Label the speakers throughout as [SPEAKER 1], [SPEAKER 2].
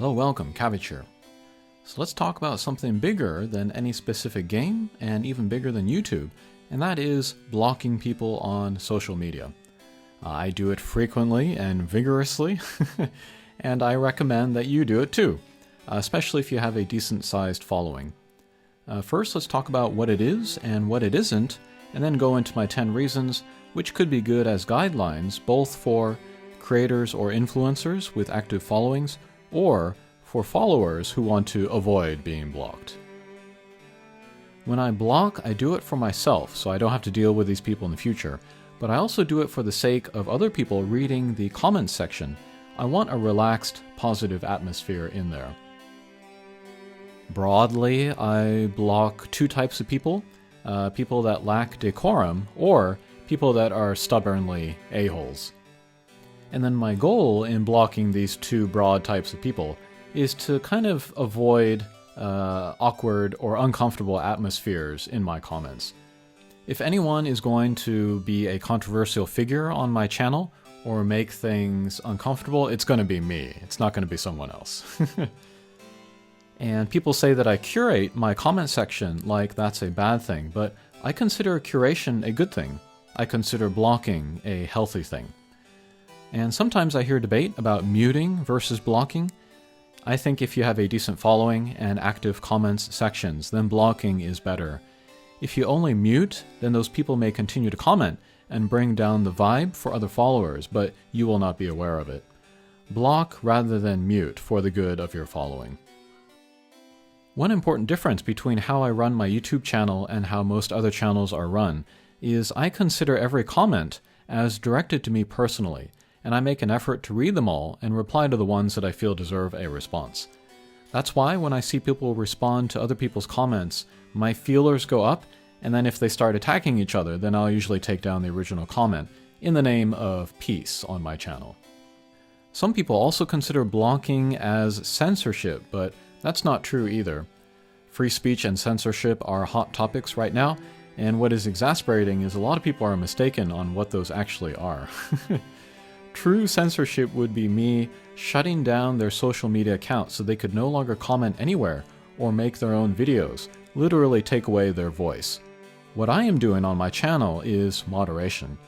[SPEAKER 1] Hello, welcome, Cabbage here. So let's talk about something bigger than any specific game and even bigger than YouTube, and that is blocking people on social media. I do it frequently and vigorously, and I recommend that you do it too, especially if you have a decent-sized following. First, let's talk about what it is and what it isn't, and then go into my 10 reasons, which could be good as guidelines both for creators or influencers with active followings, or for followers who want to avoid being blocked. When I block, I do it for myself, so I don't have to deal with these people in the future, but I also do it for the sake of other people reading the comments section. I want a relaxed, positive atmosphere in there. Broadly, I block two types of people, people that lack decorum, or people that are stubbornly a-holes. And then my goal in blocking these two broad types of people is to kind of avoid awkward or uncomfortable atmospheres in my comments. If anyone is going to be a controversial figure on my channel or make things uncomfortable, it's going to be me. It's not going to be someone else. And people say that I curate my comment section like that's a bad thing, but I consider curation a good thing. I consider blocking a healthy thing. And sometimes I hear debate about muting versus blocking. I think if you have a decent following and active comments sections, then blocking is better. If you only mute, then those people may continue to comment and bring down the vibe for other followers, but you will not be aware of it. Block rather than mute for the good of your following. One important difference between how I run my YouTube channel and how most other channels are run is I consider every comment as directed to me personally, and I make an effort to read them all and reply to the ones that I feel deserve a response. That's why when I see people respond to other people's comments, my feelers go up, and then if they start attacking each other, then I'll usually take down the original comment in the name of peace on my channel. Some people also consider blocking as censorship, but that's not true either. Free speech and censorship are hot topics right now, and what is exasperating is a lot of people are mistaken on what those actually are. True censorship would be me shutting down their social media account so they could no longer comment anywhere or make their own videos, literally take away their voice. What I am doing on my channel is moderation.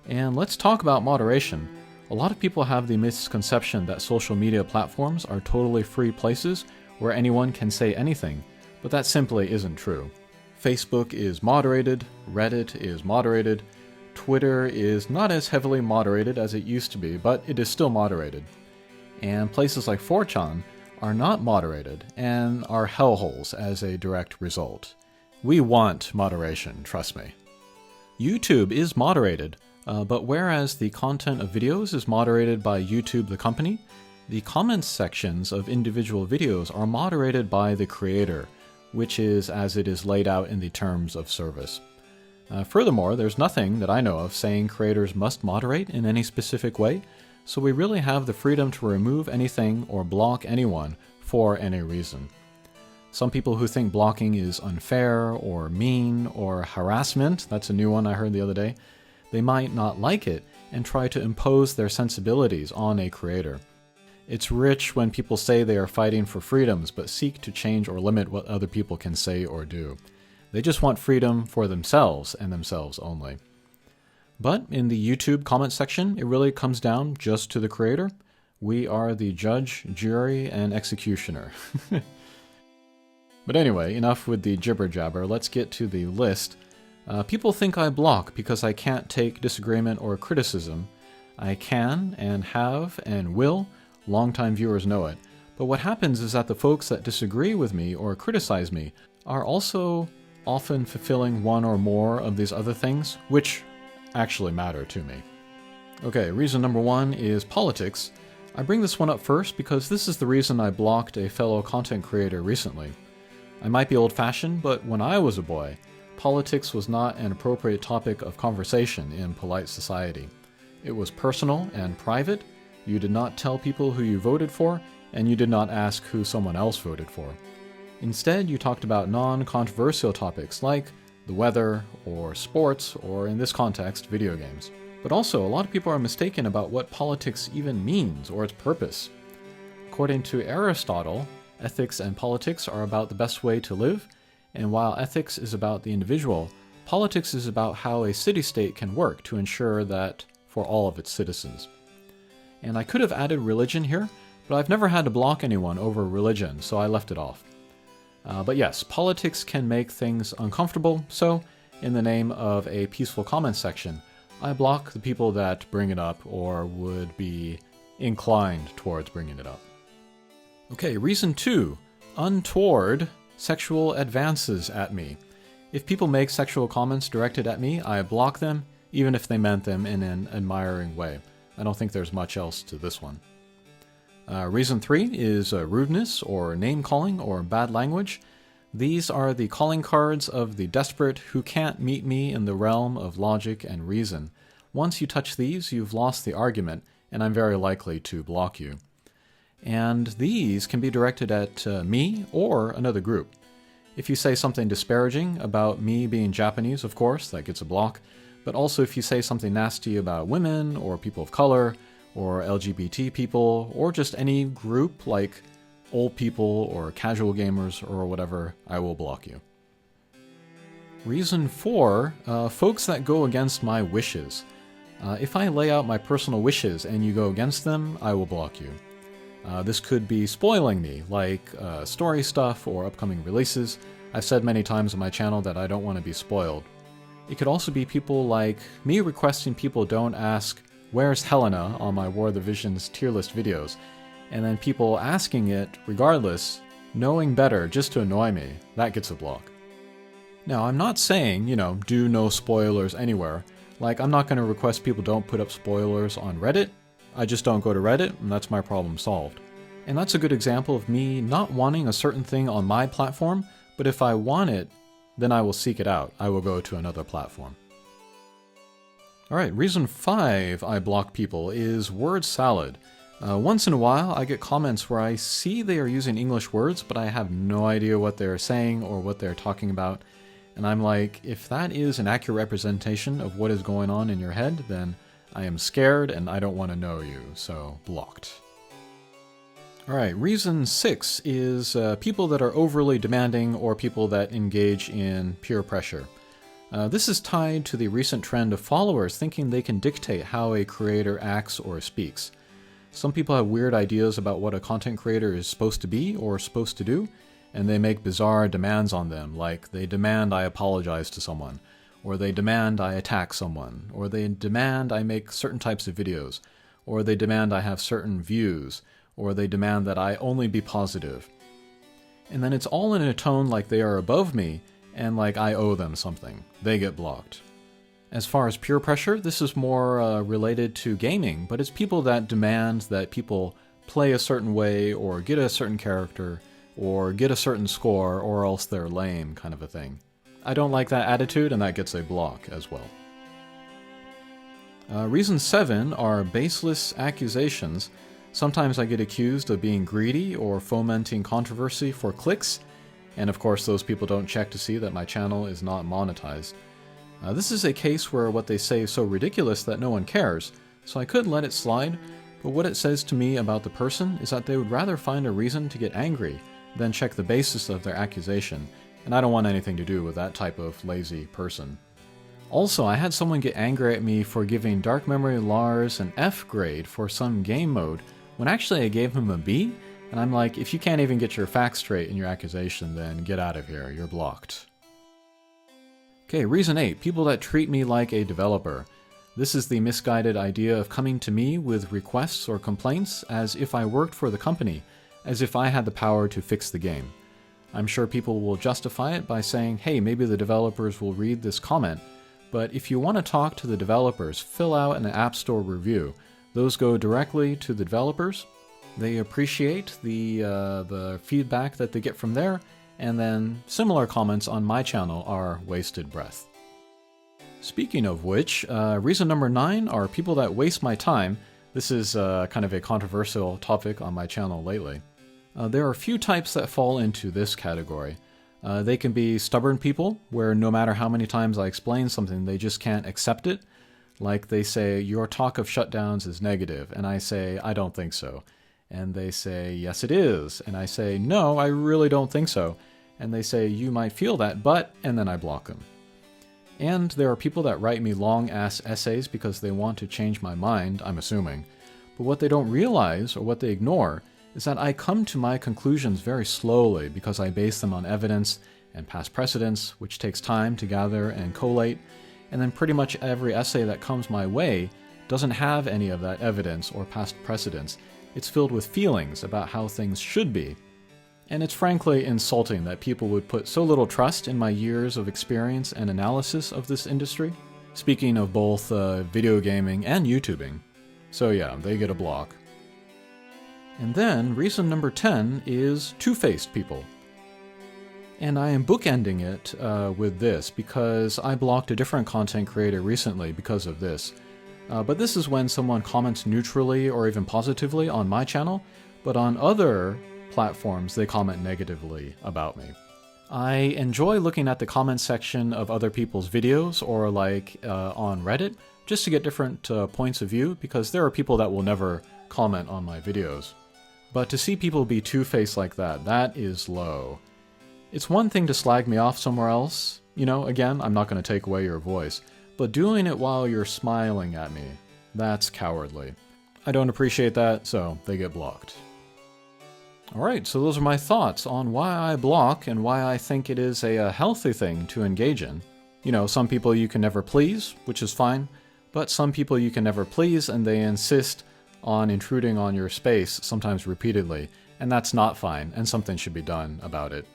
[SPEAKER 1] And let's talk about moderation. A lot of people have the misconception that social media platforms are totally free places where anyone can say anything, but that simply isn't true. Facebook is moderated, Reddit is moderated, Twitter is not as heavily moderated as it used to be, but it is still moderated. And places like 4chan are not moderated and are hellholes as a direct result. We want moderation, trust me. YouTube is moderated, but whereas the content of videos is moderated by YouTube the company, the comments sections of individual videos are moderated by the creator, which is as it is laid out in the terms of service. Furthermore, there's nothing that I know of saying creators must moderate in any specific way, so we really have the freedom to remove anything or block anyone for any reason. Some people who think blocking is unfair or mean or harassment, that's a new one I heard the other day, they might not like it and try to impose their sensibilities on a creator. It's rich when people say they are fighting for freedoms but seek to change or limit what other people can say or do. They just want freedom for themselves and themselves only. But in the YouTube comment section, it really comes down just to the creator. We are the judge, jury, and executioner. But anyway, enough with the jibber-jabber. Let's get to the list. People think I block because I can't take disagreement or criticism. I can and have and will. Longtime viewers know it. But what happens is that the folks that disagree with me or criticize me are also often fulfilling one or more of these other things, which actually matter to me. Okay, reason number one is politics. I bring this one up first because this is the reason I blocked a fellow content creator recently. I might be old-fashioned, but when I was a boy, politics was not an appropriate topic of conversation in polite society. It was personal and private. You did not tell people who you voted for, and you did not ask who someone else voted for. Instead, you talked about non-controversial topics like the weather, or sports, or in this context, video games. But also, a lot of people are mistaken about what politics even means or its purpose. According to Aristotle, ethics and politics are about the best way to live, and while ethics is about the individual, politics is about how a city-state can work to ensure that for all of its citizens. And I could have added religion here, but I've never had to block anyone over religion, so I left it off. But yes, politics can make things uncomfortable, so in the name of a peaceful comment section, I block the people that bring it up or would be inclined towards bringing it up. Okay, reason 2, untoward sexual advances at me. If people make sexual comments directed at me, I block them, even if they meant them in an admiring way. I don't think there's much else to this one. Reason 3 is rudeness or name-calling or bad language. These are the calling cards of the desperate who can't meet me in the realm of logic and reason. Once you touch these, you've lost the argument, and I'm very likely to block you. And these can be directed at me or another group. If you say something disparaging about me being Japanese, of course, that gets a block. But also if you say something nasty about women or people of color or LGBT people or just any group like old people or casual gamers or whatever, I will block you. Reason 4, folks that go against my wishes. If I lay out my personal wishes and you go against them, I will block you. This could be spoiling me, like story stuff or upcoming releases. I've said many times on my channel that I don't want to be spoiled. It could also be people like me requesting people don't ask, "Where's Helena?" on my War of the Visions tier list videos, and then people asking it regardless, knowing better just to annoy me. That gets a block. Now, I'm not saying, do no spoilers anywhere. Like, I'm not going to request people don't put up spoilers on Reddit. I just don't go to Reddit, and that's my problem solved. And that's a good example of me not wanting a certain thing on my platform, but if I want it, then I will seek it out. I will go to another platform. Alright, reason 5 I block people is word salad. Once in a while, I get comments where I see they are using English words, but I have no idea what they're saying or what they're talking about. And I'm like, if that is an accurate representation of what is going on in your head, then I am scared and I don't want to know you, so blocked. Alright, reason 6 is people that are overly demanding or people that engage in peer pressure. This is tied to the recent trend of followers thinking they can dictate how a creator acts or speaks. Some people have weird ideas about what a content creator is supposed to be or supposed to do, and they make bizarre demands on them, like they demand I apologize to someone, or they demand I attack someone, or they demand I make certain types of videos, or they demand I have certain views, or they demand that I only be positive. And then it's all in a tone like they are above me, and like I owe them something. They get blocked. As far as peer pressure, this is more related to gaming, but it's people that demand that people play a certain way, or get a certain character, or get a certain score, or else they're lame, kind of a thing. I don't like that attitude, and that gets a block as well. Reason 7 are baseless accusations. Sometimes I get accused of being greedy or fomenting controversy for clicks, and of course those people don't check to see that my channel is not monetized. This is a case where what they say is so ridiculous that no one cares, so I could let it slide, but what it says to me about the person is that they would rather find a reason to get angry than check the basis of their accusation, and I don't want anything to do with that type of lazy person. Also, I had someone get angry at me for giving Dark Memory Lars an F grade for some game mode, when actually I gave him a B, and I'm like, if you can't even get your facts straight in your accusation, then get out of here, you're blocked. Okay, reason 8, people that treat me like a developer. This is the misguided idea of coming to me with requests or complaints as if I worked for the company, as if I had the power to fix the game. I'm sure people will justify it by saying, hey, maybe the developers will read this comment, but if you want to talk to the developers, fill out an App Store review. Those go directly to the developers. They appreciate the feedback that they get from there, and then similar comments on my channel are wasted breath. Speaking of which, reason number 9 are people that waste my time. This is kind of a controversial topic on my channel lately. There are a few types that fall into this category. They can be stubborn people, where no matter how many times I explain something, they just can't accept it. Like they say, your talk of shutdowns is negative, and I say, I don't think so. And they say, yes, it is. And I say, no, I really don't think so. And they say, you might feel that, but, and then I block them. And there are people that write me long-ass essays because they want to change my mind, I'm assuming. But what they don't realize, or what they ignore, is that I come to my conclusions very slowly because I base them on evidence and past precedents, which takes time to gather and collate. And then pretty much every essay that comes my way doesn't have any of that evidence or past precedents. It's filled with feelings about how things should be. And it's frankly insulting that people would put so little trust in my years of experience and analysis of this industry. Speaking of both video gaming and YouTubing. So yeah, they get a block. And then reason number 10 is Twofaced People. And I am bookending it with this because I blocked a different content creator recently because of this. But this is when someone comments neutrally or even positively on my channel, but on other platforms they comment negatively about me. I enjoy looking at the comment section of other people's videos or like on Reddit just to get different points of view because there are people that will never comment on my videos. But to see people be two-faced like that is low. It's one thing to slag me off somewhere else. You know, again, I'm not going to take away your voice. But doing it while you're smiling at me, that's cowardly. I don't appreciate that, so they get blocked. Alright, so those are my thoughts on why I block and why I think it is a healthy thing to engage in. You know, some people you can never please, which is fine, but some people you can never please and they insist on intruding on your space, sometimes repeatedly, and that's not fine, and something should be done about it.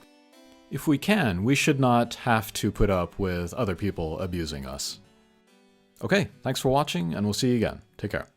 [SPEAKER 1] If we can, we should not have to put up with other people abusing us. Okay, thanks for watching, and we'll see you again. Take care.